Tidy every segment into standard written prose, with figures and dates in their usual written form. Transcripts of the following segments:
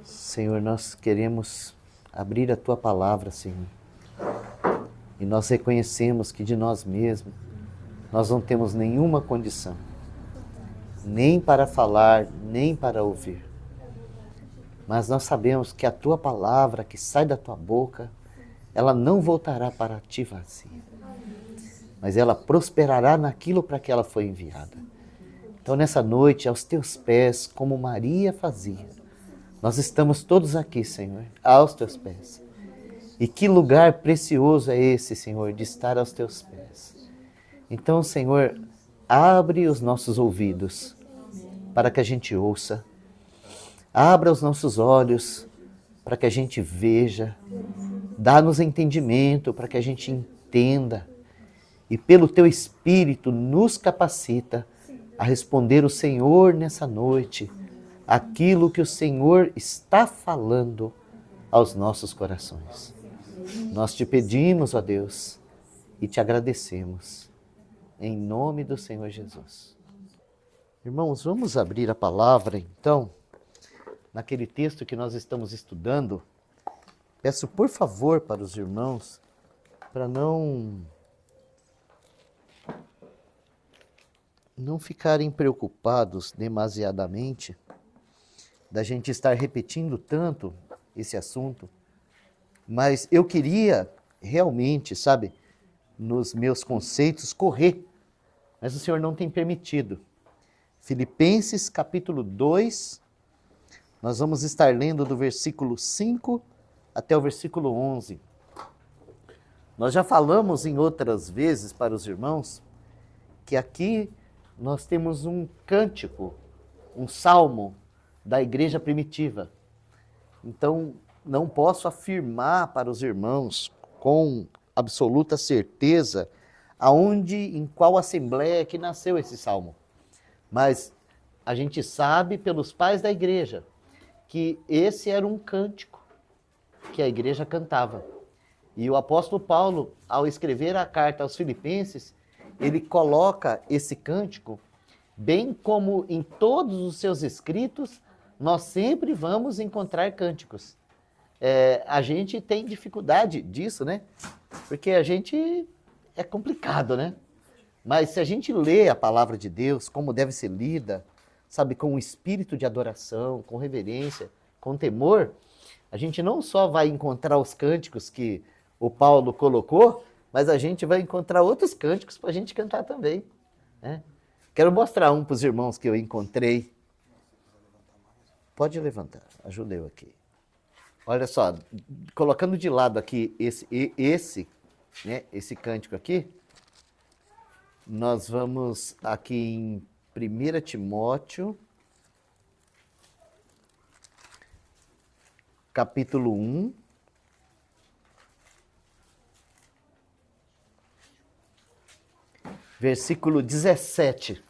Senhor, nós queremos abrir a Tua palavra, Senhor. E nós reconhecemos que de nós mesmos nós não temos nenhuma condição, nem para falar, nem para ouvir. Mas nós sabemos que a Tua palavra que sai da Tua boca, ela não voltará para Ti vazia, mas ela prosperará naquilo para que ela foi enviada. Então nessa noite, aos Teus pés, como Maria fazia, nós estamos todos aqui, Senhor, aos Teus pés. E que lugar precioso é esse, Senhor, de estar aos Teus pés. Então, Senhor, abre os nossos ouvidos para que a gente ouça. Abra os nossos olhos para que a gente veja. Dá-nos entendimento para que a gente entenda. E pelo Teu Espírito nos capacita a responder o Senhor nessa noite, aquilo que o Senhor está falando aos nossos corações. Nós te pedimos, ó Deus, e te agradecemos, em nome do Senhor Jesus. Irmãos, vamos abrir a palavra, então, naquele texto que nós estamos estudando. Peço, por favor, para os irmãos, para não ficarem preocupados demasiadamente da gente estar repetindo tanto esse assunto, mas eu queria realmente, sabe, nos meus conceitos, correr, mas o Senhor não tem permitido. Filipenses capítulo 2, nós vamos estar lendo do versículo 5 até o versículo 11. Nós já falamos em outras vezes para os irmãos que aqui nós temos um cântico, um salmo da igreja primitiva. Então, não posso afirmar para os irmãos com absoluta certeza em qual assembleia que nasceu esse salmo. Mas a gente sabe pelos pais da igreja que esse era um cântico que a igreja cantava. E o apóstolo Paulo, ao escrever a carta aos Filipenses, ele coloca esse cântico, bem como em todos os seus escritos, nós sempre vamos encontrar cânticos. A gente tem dificuldade disso, né? Porque a gente é complicado, né? Mas se a gente lê a palavra de Deus, como deve ser lida, sabe, com um espírito de adoração, com reverência, com temor, a gente não só vai encontrar os cânticos que o Paulo colocou, mas a gente vai encontrar outros cânticos para a gente cantar também, né? Quero mostrar um para os irmãos que eu encontrei. Pode levantar, ajuda eu aqui. Olha só, colocando de lado aqui esse cântico aqui, nós vamos aqui em 1 Timóteo, capítulo 1, versículo 17.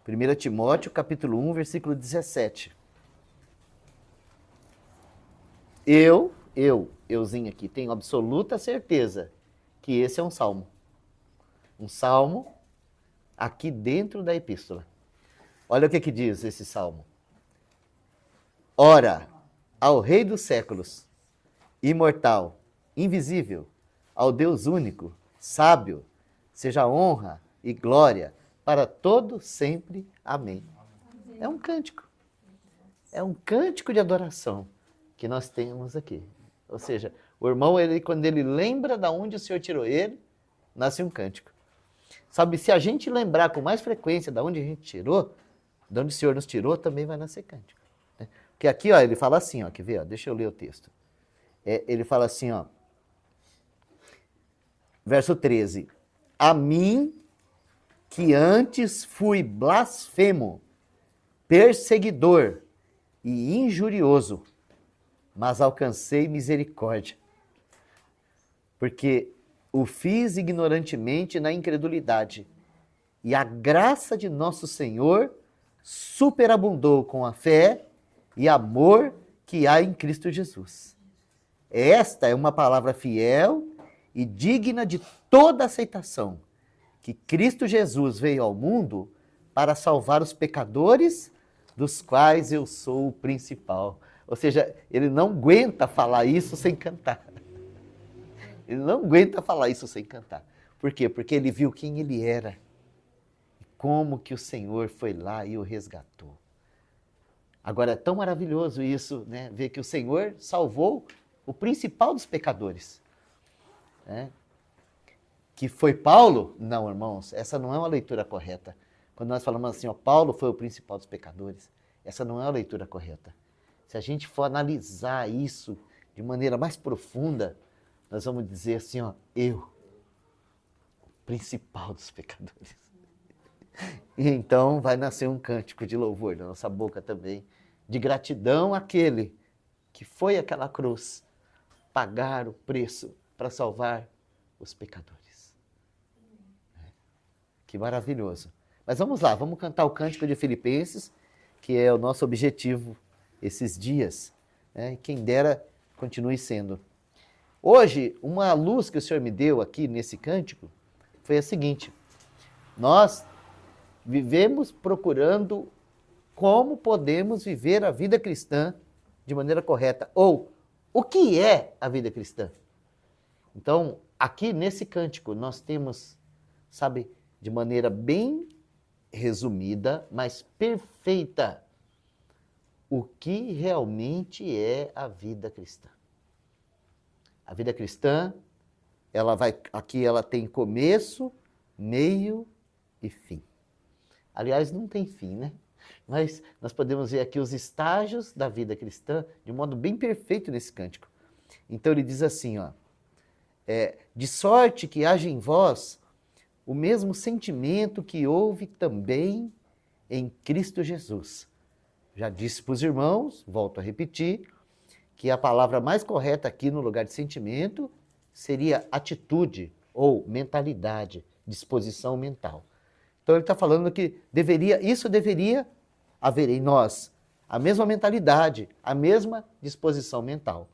1 Timóteo, capítulo 1, versículo 17. Euzinho aqui, tenho absoluta certeza que esse é um salmo. Um salmo aqui dentro da epístola. Olha o que diz esse salmo. Ora, ao Rei dos séculos, imortal, invisível, ao Deus único, sábio, seja honra e glória para todo sempre. Amém. É um cântico. É um cântico de adoração que nós temos aqui. Ou seja, o irmão, quando ele lembra de onde o Senhor tirou ele, nasce um cântico. Sabe, se a gente lembrar com mais frequência de onde a gente tirou, de onde o Senhor nos tirou, também vai nascer cântico. Porque aqui, ó, ele fala assim, ó, quer ver? Ó, deixa eu ler o texto. Ele fala assim, ó, verso 13. A mim, que antes fui blasfemo, perseguidor e injurioso, mas alcancei misericórdia, porque o fiz ignorantemente na incredulidade, e a graça de nosso Senhor superabundou com a fé e amor que há em Cristo Jesus. Esta é uma palavra fiel e digna de toda aceitação, que Cristo Jesus veio ao mundo para salvar os pecadores, dos quais eu sou o principal. Ou seja, ele não aguenta falar isso sem cantar. Ele não aguenta falar isso sem cantar. Por quê? Porque ele viu quem ele era. E como que o Senhor foi lá e o resgatou. Agora, é tão maravilhoso isso, né? Ver que o Senhor salvou o principal dos pecadores. Né? Que foi Paulo? Não, irmãos, essa não é uma leitura correta. Quando nós falamos assim, ó, Paulo foi o principal dos pecadores, essa não é a leitura correta. Se a gente for analisar isso de maneira mais profunda, nós vamos dizer assim, ó, eu, o principal dos pecadores. E então vai nascer um cântico de louvor na nossa boca também, de gratidão àquele que foi àquela cruz pagar o preço para salvar os pecadores. Que maravilhoso. Mas vamos lá, vamos cantar o cântico de Filipenses, que é o nosso objetivo esses dias. Né? E quem dera continue sendo. Hoje, uma luz que o Senhor me deu aqui nesse cântico foi a seguinte: nós vivemos procurando como podemos viver a vida cristã de maneira correta, ou o que é a vida cristã. Então, aqui nesse cântico, nós temos, sabe, de maneira bem resumida, mas perfeita, o que realmente é a vida cristã. A vida cristã, aqui ela tem começo, meio e fim. Aliás, não tem fim, né? Mas nós podemos ver aqui os estágios da vida cristã de um modo bem perfeito nesse cântico. Então ele diz assim, ó, de sorte que haja em vós o mesmo sentimento que houve também em Cristo Jesus. Já disse para os irmãos, volto a repetir, que a palavra mais correta aqui no lugar de sentimento seria atitude ou mentalidade, disposição mental. Então ele está falando que isso deveria haver em nós a mesma mentalidade, a mesma disposição mental.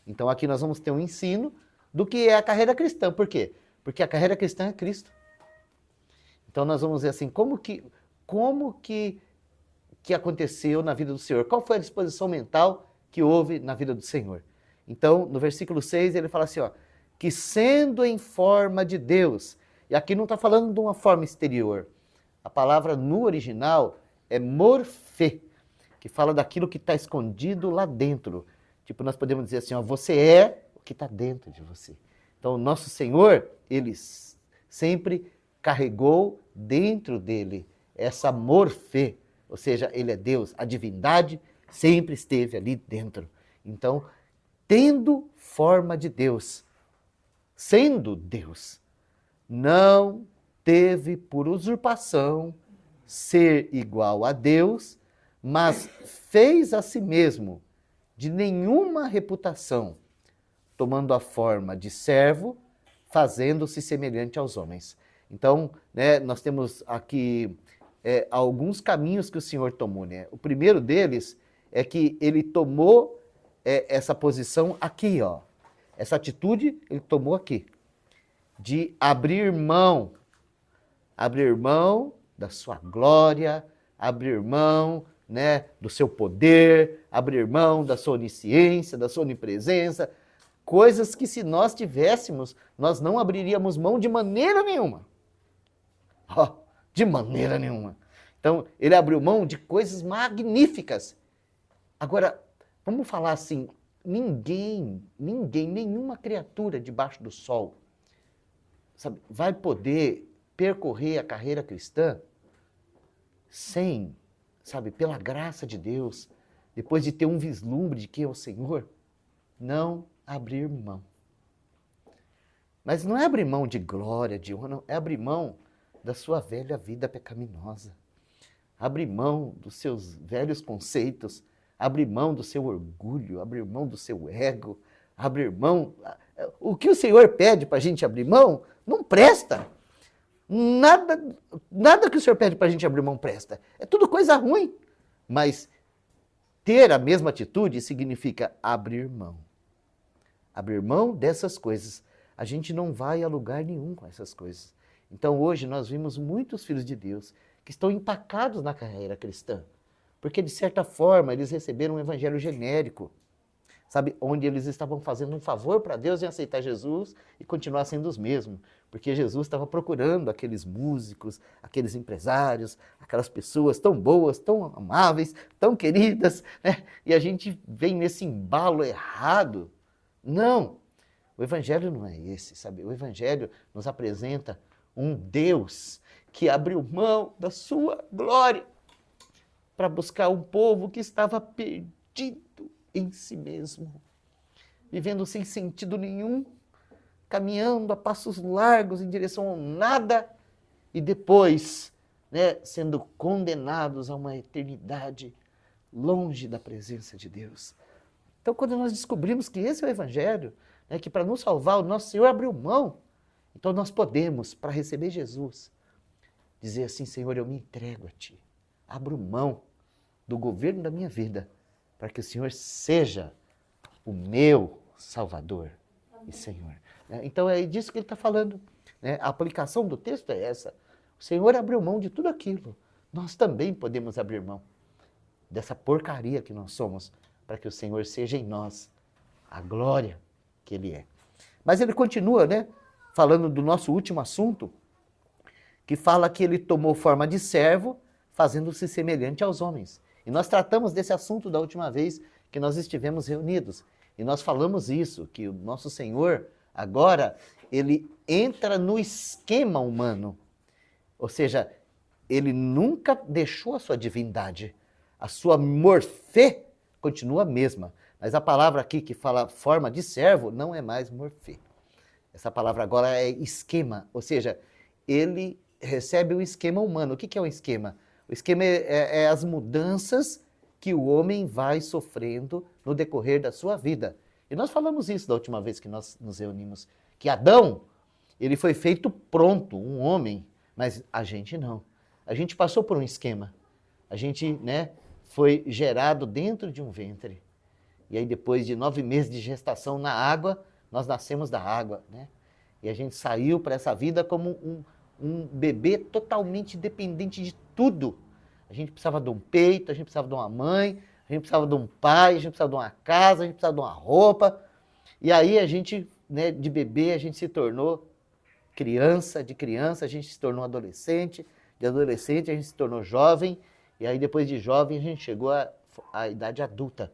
Então aqui nós vamos ter um ensino do que é a carreira cristã. Por quê? Porque a carreira cristã é Cristo. Então nós vamos ver assim, como que aconteceu na vida do Senhor? Qual foi a disposição mental que houve na vida do Senhor? Então, no versículo 6, ele fala assim, ó, que sendo em forma de Deus, e aqui não está falando de uma forma exterior, a palavra no original é morfê, que fala daquilo que está escondido lá dentro. Tipo, nós podemos dizer assim, ó, você é o que está dentro de você. Então, o nosso Senhor, ele sempre carregou dentro dele essa morfê, ou seja, ele é Deus, a divindade sempre esteve ali dentro. Então, tendo forma de Deus, sendo Deus, não teve por usurpação ser igual a Deus, mas fez a si mesmo de nenhuma reputação, tomando a forma de servo, fazendo-se semelhante aos homens. Então, né, nós temos aqui alguns caminhos que o Senhor tomou. Né? O primeiro deles é que ele tomou essa posição aqui, ó. Essa atitude ele tomou aqui, de abrir mão da sua glória, abrir mão, né, do seu poder, abrir mão da sua onisciência, da sua onipresença, coisas que se nós tivéssemos, nós não abriríamos mão de maneira nenhuma. Oh, de maneira nenhuma. Então, ele abriu mão de coisas magníficas. Agora, vamos falar assim, nenhuma criatura debaixo do sol, sabe, vai poder percorrer a carreira cristã sem, sabe, pela graça de Deus, depois de ter um vislumbre de quem é o Senhor, não abrir mão. Mas não é abrir mão de glória, de honra, não, é abrir mão da sua velha vida pecaminosa. Abrir mão dos seus velhos conceitos, abrir mão do seu orgulho, abrir mão do seu ego, abrir mão... O que o Senhor pede para a gente abrir mão não presta. Nada que o Senhor pede para a gente abrir mão presta. É tudo coisa ruim. Mas ter a mesma atitude significa abrir mão. Abrir mão dessas coisas. A gente não vai a lugar nenhum com essas coisas. Então hoje nós vimos muitos filhos de Deus que estão empacados na carreira cristã. Porque, de certa forma, eles receberam um evangelho genérico, sabe? Onde eles estavam fazendo um favor para Deus em aceitar Jesus e continuar sendo os mesmos. Porque Jesus estava procurando aqueles músicos, aqueles empresários, aquelas pessoas tão boas, tão amáveis, tão queridas, né? E a gente vem nesse embalo errado. Não, o evangelho não é esse, sabe? O evangelho nos apresenta um Deus que abriu mão da sua glória para buscar um povo que estava perdido em si mesmo, vivendo sem sentido nenhum, caminhando a passos largos em direção ao nada e depois, né, sendo condenados a uma eternidade longe da presença de Deus. Então, quando nós descobrimos que esse é o evangelho, né, que para nos salvar o nosso Senhor abriu mão, então nós podemos, para receber Jesus, dizer assim: Senhor, eu me entrego a Ti, abro mão do governo da minha vida, para que o Senhor seja o meu Salvador e Senhor. Então é disso que ele está falando. A aplicação do texto é essa. O Senhor abriu mão de tudo aquilo. Nós também podemos abrir mão dessa porcaria que nós somos, para que o Senhor seja em nós a glória que Ele é. Mas ele continua, falando do nosso último assunto, que fala que ele tomou forma de servo, fazendo-se semelhante aos homens. E nós tratamos desse assunto da última vez que nós estivemos reunidos. E nós falamos isso, que o nosso Senhor, agora, ele entra no esquema humano. Ou seja, ele nunca deixou a sua divindade. A sua morfê continua a mesma. Mas a palavra aqui que fala forma de servo não é mais morfê. Essa palavra agora é esquema. Ou seja, ele recebe o esquema humano. O que é um esquema? O esquema é as mudanças que o homem vai sofrendo no decorrer da sua vida. E nós falamos isso da última vez que nós nos reunimos, que Adão, ele foi feito pronto, um homem, mas a gente não. A gente passou por um esquema. A gente, foi gerado dentro de um ventre. E aí depois de 9 meses de gestação na água, nós nascemos da água, E a gente saiu para essa vida como um bebê totalmente dependente de tudo. A gente precisava de um peito, a gente precisava de uma mãe, a gente precisava de um pai, a gente precisava de uma casa, a gente precisava de uma roupa. E aí a gente, de bebê, a gente se tornou criança, de criança a gente se tornou adolescente, de adolescente a gente se tornou jovem, e aí depois de jovem a gente chegou à idade adulta.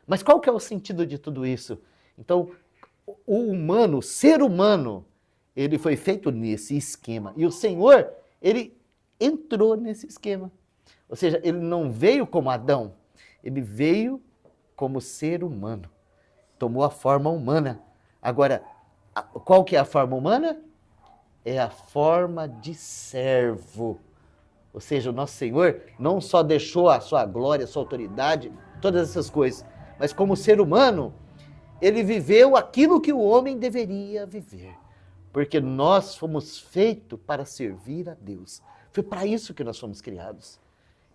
Mas qual que é o sentido de tudo isso? Então, o humano, o ser humano, ele foi feito nesse esquema. E o Senhor, ele entrou nesse esquema. Ou seja, ele não veio como Adão, ele veio como ser humano. Tomou a forma humana. Agora, qual que é a forma humana? É a forma de servo. Ou seja, o nosso Senhor não só deixou a sua glória, a sua autoridade, todas essas coisas, mas como ser humano, ele viveu aquilo que o homem deveria viver. Porque nós fomos feitos para servir a Deus. Foi para isso que nós fomos criados.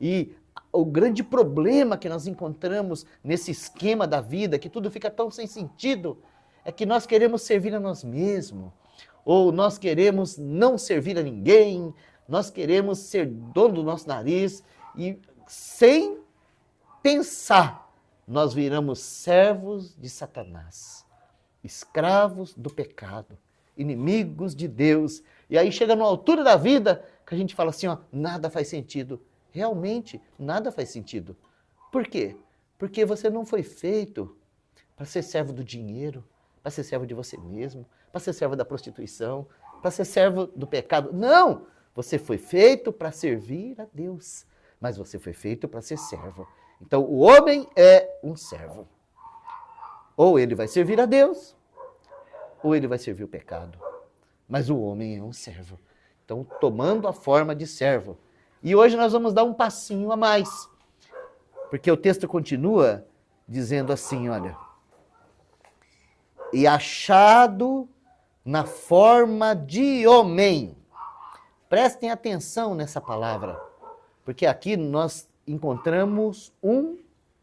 E o grande problema que nós encontramos nesse esquema da vida, que tudo fica tão sem sentido, é que nós queremos servir a nós mesmos. Ou nós queremos não servir a ninguém, nós queremos ser dono do nosso nariz e, sem pensar, nós viramos servos de Satanás, escravos do pecado, inimigos de Deus. E aí chega numa altura da vida que a gente fala assim, nada faz sentido. Realmente, nada faz sentido. Por quê? Porque você não foi feito para ser servo do dinheiro, para ser servo de você mesmo, para ser servo da prostituição, para ser servo do pecado. Não! Você foi feito para servir a Deus, mas você foi feito para ser servo. Então, o homem é um servo. Ou ele vai servir a Deus, ou ele vai servir o pecado. Mas o homem é um servo. Então, tomando a forma de servo. E hoje nós vamos dar um passinho a mais. Porque o texto continua dizendo assim, olha. E achado na forma de homem. Prestem atenção nessa palavra. Porque aqui nós encontramos um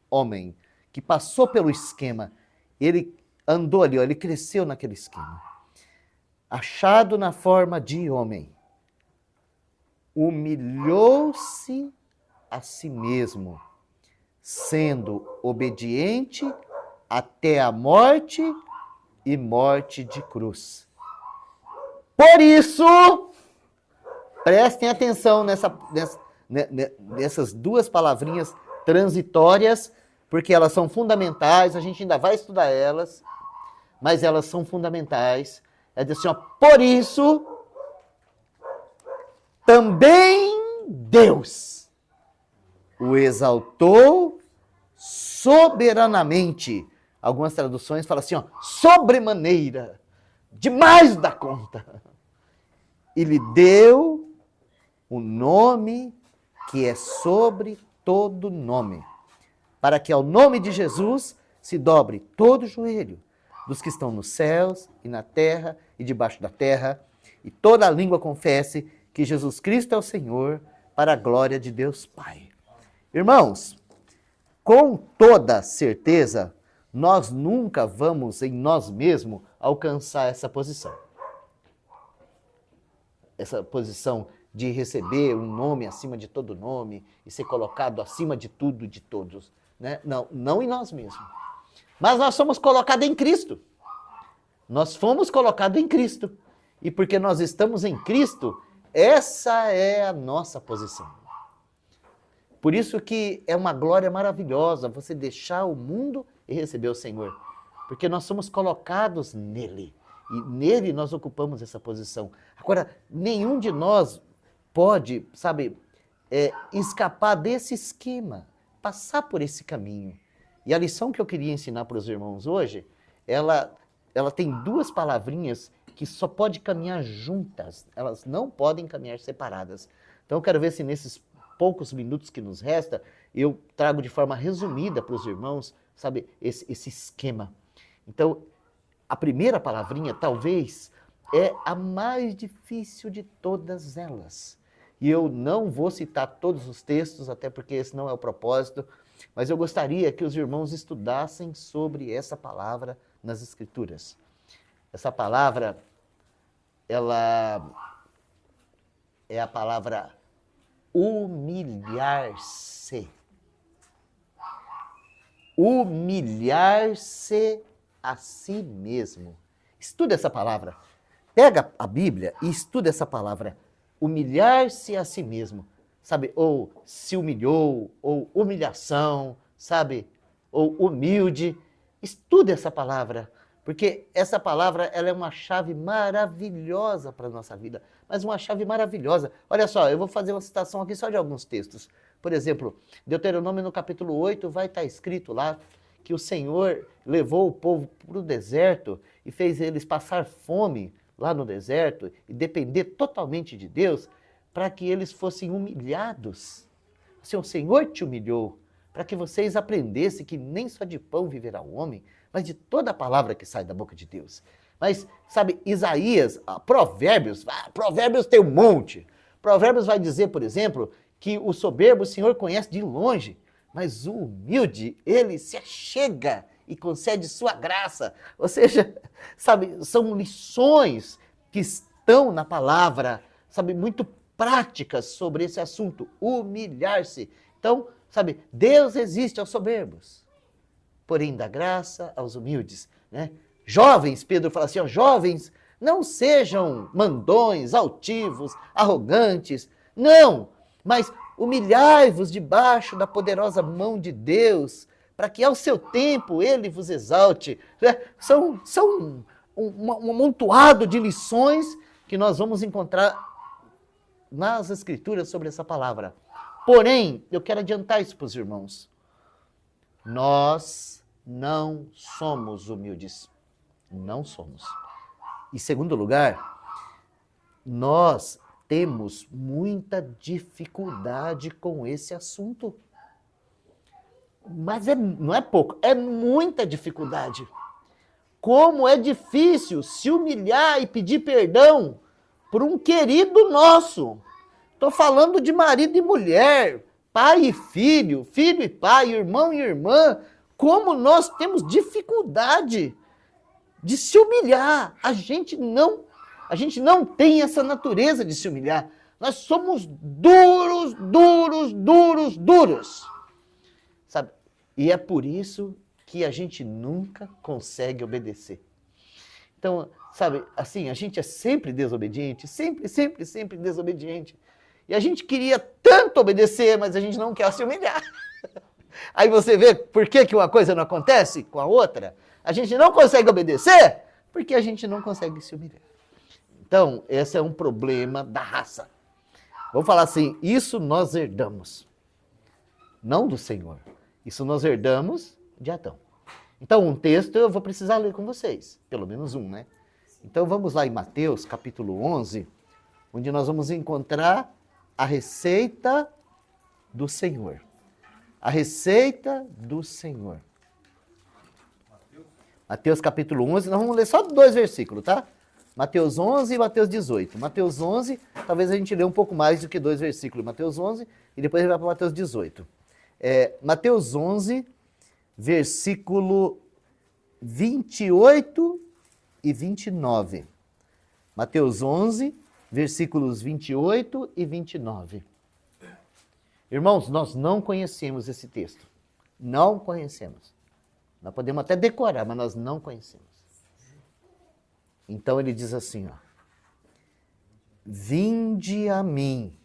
homem que passou pelo esquema. Ele andou ali, ele cresceu naquele esquema. Achado na forma de homem. Humilhou-se a si mesmo, sendo obediente até a morte e morte de cruz. Por isso, prestem atenção nessas duas palavrinhas transitórias, porque elas são fundamentais, a gente ainda vai estudar elas, mas elas são fundamentais. É dizer assim, ó, por isso, também Deus o exaltou soberanamente. Algumas traduções falam assim, ó, sobremaneira, demais da conta. E lhe deu o nome que é sobre todo nome, para que ao nome de Jesus se dobre todo joelho, dos que estão nos céus e na terra e debaixo da terra, e toda a língua confesse que Jesus Cristo é o Senhor, para a glória de Deus Pai. Irmãos, com toda certeza, nós nunca vamos em nós mesmos alcançar essa posição. Essa posição de receber um nome acima de todo nome e ser colocado acima de tudo e de todos. Né? Não em nós mesmos. Mas nós somos colocados em Cristo. Nós fomos colocados em Cristo. E porque nós estamos em Cristo, essa é a nossa posição. Por isso que é uma glória maravilhosa você deixar o mundo e receber o Senhor. Porque nós somos colocados nele. E nele nós ocupamos essa posição. Agora, nenhum de nós pode, escapar desse esquema, passar por esse caminho. E a lição que eu queria ensinar para os irmãos hoje, ela tem duas palavrinhas que só podem caminhar juntas, elas não podem caminhar separadas. Então eu quero ver se nesses poucos minutos que nos resta, eu trago de forma resumida para os irmãos, esse esquema. Então, a primeira palavrinha, talvez, é a mais difícil de todas elas. E eu não vou citar todos os textos, até porque esse não é o propósito, mas eu gostaria que os irmãos estudassem sobre essa palavra nas Escrituras. Essa palavra, ela é a palavra humilhar-se. Humilhar-se a si mesmo. Estuda essa palavra. Pega a Bíblia e estuda essa palavra. Humilhar-se a si mesmo. Ou se humilhou, ou humilhação, ou humilde. Estuda essa palavra. Porque essa palavra ela é uma chave maravilhosa para a nossa vida. Mas uma chave maravilhosa. Olha só, eu vou fazer uma citação aqui só de alguns textos. Por exemplo, Deuteronômio no capítulo 8 vai estar escrito lá que o Senhor levou o povo para o deserto e fez eles passar fome lá no deserto e depender totalmente de Deus para que eles fossem humilhados. Assim, o Senhor te humilhou para que vocês aprendessem que nem só de pão viverá o homem, mas de toda a palavra que sai da boca de Deus. Mas, Isaías, Provérbios tem um monte. Provérbios vai dizer, por exemplo, que o soberbo o Senhor conhece de longe, mas o humilde, ele se achega e concede sua graça. Ou seja, são lições que estão na palavra, muito práticas sobre esse assunto, humilhar-se. Então, Deus resiste aos soberbos, porém dá graça aos humildes, né? Jovens, Pedro fala assim, jovens, não sejam mandões, altivos, arrogantes, não, mas humilhai-vos debaixo da poderosa mão de Deus, para que ao seu tempo ele vos exalte. São um amontoado de lições que nós vamos encontrar nas Escrituras sobre essa palavra. Porém, eu quero adiantar isso para os irmãos. Nós não somos humildes. Não somos. Em segundo lugar, nós temos muita dificuldade com esse assunto. Mas não é pouco, é muita dificuldade. Como é difícil se humilhar e pedir perdão por um querido nosso. Estou falando de marido e mulher, pai e filho, filho e pai, irmão e irmã. Como nós temos dificuldade de se humilhar. A gente não tem essa natureza de se humilhar. Nós somos duros, duros, duros, duros. Sabe? E é por isso que a gente nunca consegue obedecer. Então, sabe, assim, a gente é sempre desobediente, sempre, sempre, sempre desobediente. E a gente queria tanto obedecer, mas a gente não quer se humilhar. Aí você vê por que uma coisa não acontece com a outra? A gente não consegue obedecer porque a gente não consegue se humilhar. Então, esse é um problema da raça. Vamos falar assim, isso nós herdamos, não do Senhor. Isso nós herdamos de Adão. Então, um texto eu vou precisar ler com vocês, pelo menos um, né? Então, vamos lá em Mateus, capítulo 11, onde nós vamos encontrar a receita do Senhor. A receita do Senhor. Mateus, capítulo 11, nós vamos ler só 2 versículos, tá? Mateus 11 e Mateus 18. Mateus 11, talvez a gente lê um pouco mais do que 2 versículos. Mateus 11 e depois a gente vai para Mateus 18. Mateus 11, versículo 28 e 29. Mateus 11, versículos 28 e 29. Irmãos, nós não conhecemos esse texto. Não conhecemos. Nós podemos até decorar, mas nós não conhecemos. Então ele diz assim, ó. Vinde a mim,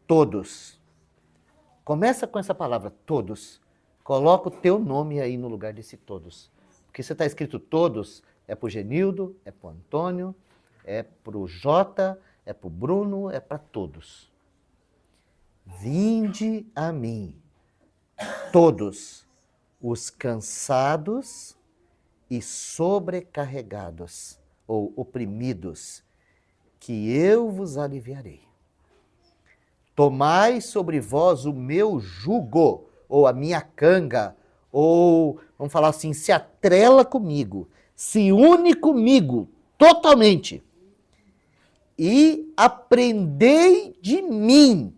todos. Começa com essa palavra, todos. Coloca o teu nome aí no lugar desse todos. Porque se está escrito todos, é para o Genildo, é para o Antônio, é para o Jota, é para o Bruno, é para todos. Vinde a mim, todos os cansados e sobrecarregados, ou oprimidos, que eu vos aliviarei. Tomai sobre vós o meu jugo, ou a minha canga, ou, vamos falar assim, se atrela comigo, se une comigo totalmente, e aprendei de mim,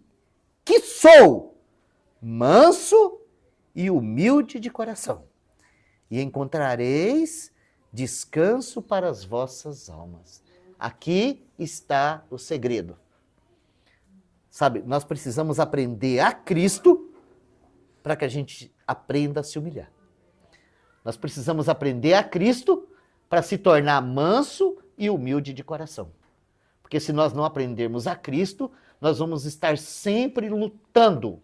que sou manso e humilde de coração, e encontrareis descanso para as vossas almas. Aqui está o segredo. Sabe, nós precisamos aprender a Cristo para que a gente aprenda a se humilhar. Nós precisamos aprender a Cristo para se tornar manso e humilde de coração. Porque se nós não aprendermos a Cristo, nós vamos estar sempre lutando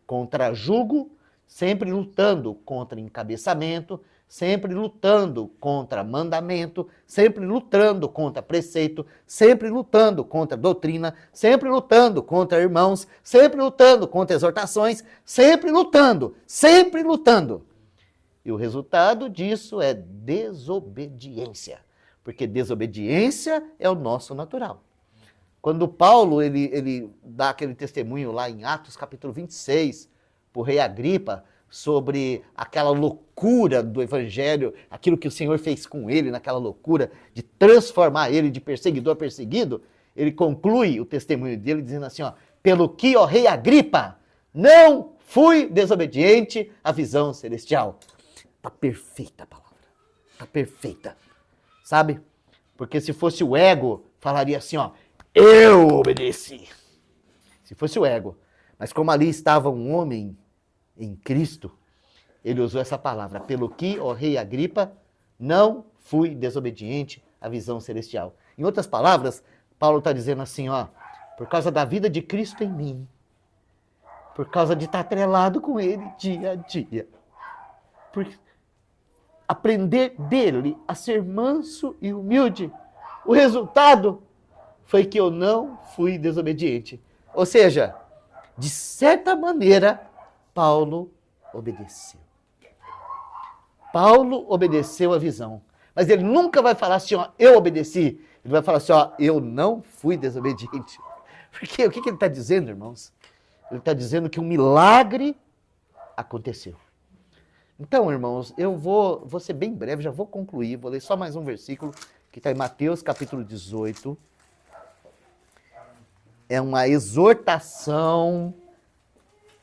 contra jugo, sempre lutando contra encabeçamento, sempre lutando contra mandamento, sempre lutando contra preceito, sempre lutando contra doutrina, sempre lutando contra irmãos, sempre lutando contra exortações, sempre lutando, sempre lutando. E o resultado disso é desobediência, porque desobediência é o nosso natural. Quando Paulo ele dá aquele testemunho lá em Atos capítulo 26, para o rei Agripa, sobre aquela loucura do evangelho, aquilo que o Senhor fez com ele, naquela loucura de transformar ele de perseguidor a perseguido, ele conclui o testemunho dele dizendo assim, ó, pelo que, ó rei Agripa, não fui desobediente à visão celestial. Está perfeita a palavra, está perfeita, sabe? Porque se fosse o ego, falaria assim, ó, eu obedeci. Se fosse o ego. Mas como ali estava um homem em Cristo, ele usou essa palavra, pelo que, ó rei Agripa, não fui desobediente à visão celestial. Em outras palavras, Paulo está dizendo assim, ó, por causa da vida de Cristo em mim, por causa de estar atrelado com ele dia a dia, por aprender dele a ser manso e humilde, o resultado foi que eu não fui desobediente. Ou seja, de certa maneira, Paulo obedeceu. Paulo obedeceu a visão. Mas ele nunca vai falar assim, ó, eu obedeci. Ele vai falar assim, ó, eu não fui desobediente. Porque o que ele está dizendo, irmãos? Ele está dizendo que um milagre aconteceu. Então, irmãos, eu vou ser bem breve, já vou concluir, vou ler só mais um versículo, que está em Mateus capítulo 18. É uma exortação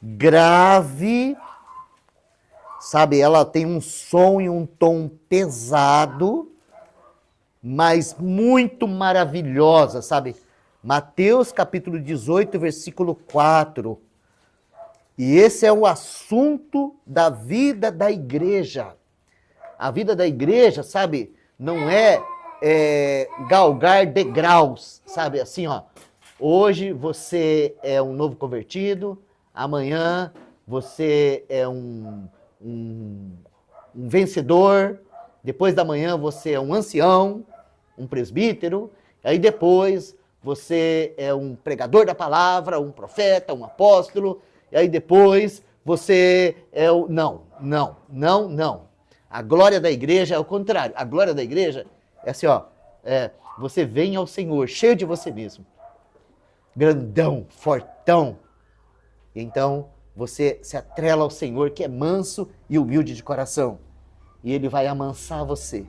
grave, sabe? Ela tem um som e um tom pesado, mas muito maravilhosa, sabe? Mateus capítulo 18, versículo 4. E esse é o assunto da vida da igreja. A vida da igreja, sabe, não é galgar degraus, sabe, assim, ó. Hoje você é um novo convertido, amanhã você é um vencedor, depois da manhã você é um ancião, um presbítero, aí depois você é um pregador da palavra, um profeta, um apóstolo, e aí depois você é o... Não. A glória da igreja é o contrário. A glória da igreja é assim, ó, você vem ao Senhor cheio de você mesmo, grandão, fortão. Então você se atrela ao Senhor, que é manso e humilde de coração, e Ele vai amansar você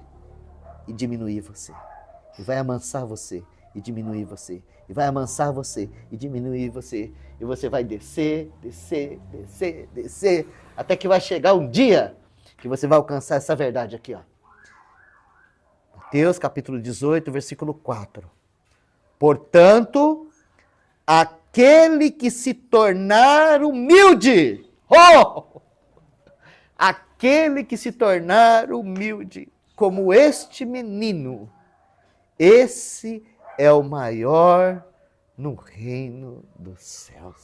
e diminuir você. E vai amansar você e diminuir você. E vai amansar você e diminuir você. E você vai descer, até que vai chegar um dia que você vai alcançar essa verdade aqui, ó. Mateus capítulo 18, versículo 4. Portanto, aquele que se tornar humilde, aquele que se tornar humilde, como este menino, esse é o maior no reino dos céus.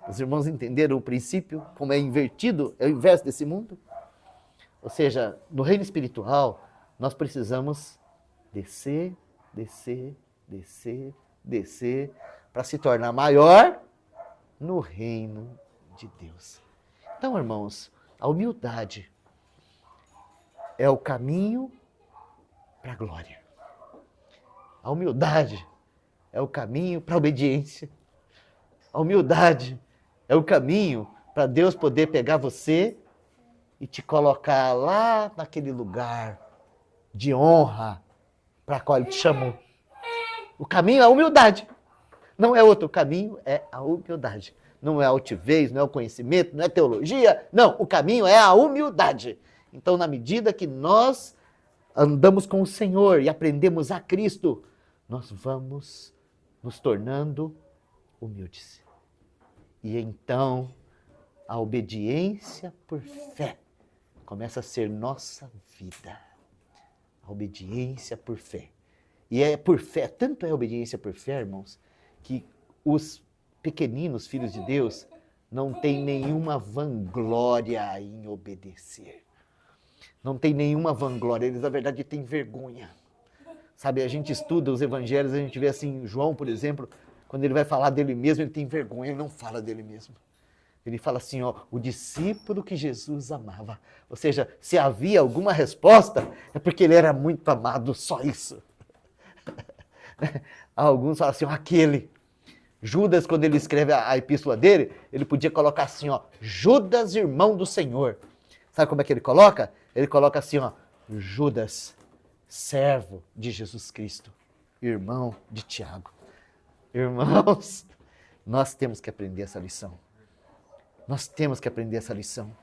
Os irmãos entenderam o princípio, como é invertido, é o inverso desse mundo? Ou seja, no reino espiritual, nós precisamos descer, para se tornar maior no reino de Deus. Então, irmãos, a humildade é o caminho para a glória. A humildade é o caminho para a obediência. A humildade é o caminho para Deus poder pegar você e te colocar lá naquele lugar de honra para qual Ele te chamou. O caminho é a humildade. Não é outro caminho, é a humildade. Não é altivez, não é o conhecimento, não é teologia. Não, o caminho é a humildade. Então, na medida que nós andamos com o Senhor e aprendemos a Cristo, nós vamos nos tornando humildes. E então, a obediência por fé começa a ser nossa vida. A obediência por fé. E é por fé, tanto é a obediência por fé, irmãos, que os pequeninos filhos de Deus não têm nenhuma vanglória em obedecer. Não tem nenhuma vanglória, eles na verdade têm vergonha. Sabe, a gente estuda os evangelhos, a gente vê assim, João, por exemplo, quando ele vai falar dele mesmo, ele tem vergonha, ele não fala dele mesmo. Ele fala assim, ó, o discípulo que Jesus amava. Ou seja, se havia alguma resposta, é porque ele era muito amado, só isso. Alguns falam assim, ó, aquele. Judas, quando ele escreve a epístola dele, ele podia colocar assim, ó, Judas, irmão do Senhor. Sabe como é que ele coloca? Ele coloca assim, ó, Judas, servo de Jesus Cristo, irmão de Tiago. Irmãos, nós temos que aprender essa lição. Nós temos que aprender essa lição.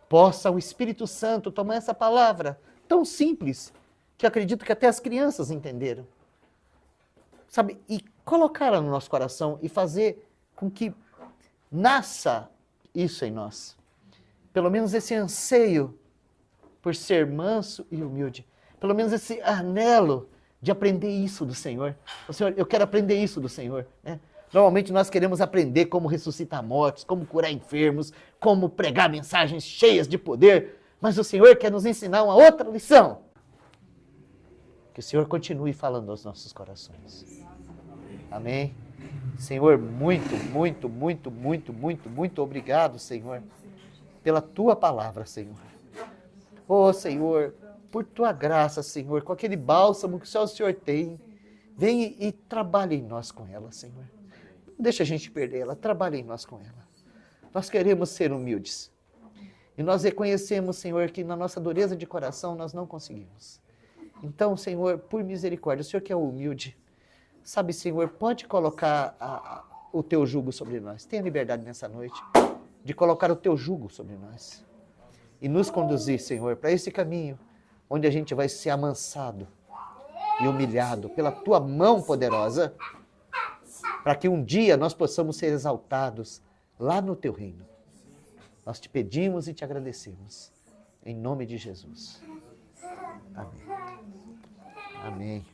Possa o Espírito Santo tomar essa palavra tão simples, que eu acredito que até as crianças entenderam. Sabe, e colocá-la no nosso coração e fazer com que nasça isso em nós. Pelo menos esse anseio por ser manso e humilde. Pelo menos esse anelo de aprender isso do Senhor. O Senhor, eu quero aprender isso do Senhor, né? Normalmente nós queremos aprender como ressuscitar mortos, como curar enfermos, como pregar mensagens cheias de poder, mas o Senhor quer nos ensinar uma outra lição. Que o Senhor continue falando aos nossos corações. Amém? Senhor, muito obrigado, Senhor, pela Tua palavra, Senhor. Oh, Senhor, por Tua graça, Senhor, com aquele bálsamo que só o Senhor tem, vem e trabalhe em nós com ela, Senhor. Não deixa a gente perder ela, trabalhe em nós com ela. Nós queremos ser humildes. E nós reconhecemos, Senhor, que na nossa dureza de coração nós não conseguimos. Então, Senhor, por misericórdia, o Senhor que é humilde, sabe, Senhor, pode colocar o Teu jugo sobre nós. Tenha liberdade nessa noite de colocar o Teu jugo sobre nós. E nos conduzir, Senhor, para esse caminho onde a gente vai ser amansado e humilhado pela Tua mão poderosa para que um dia nós possamos ser exaltados lá no teu reino. Nós te pedimos e te agradecemos. Em nome de Jesus. Amém. Amém.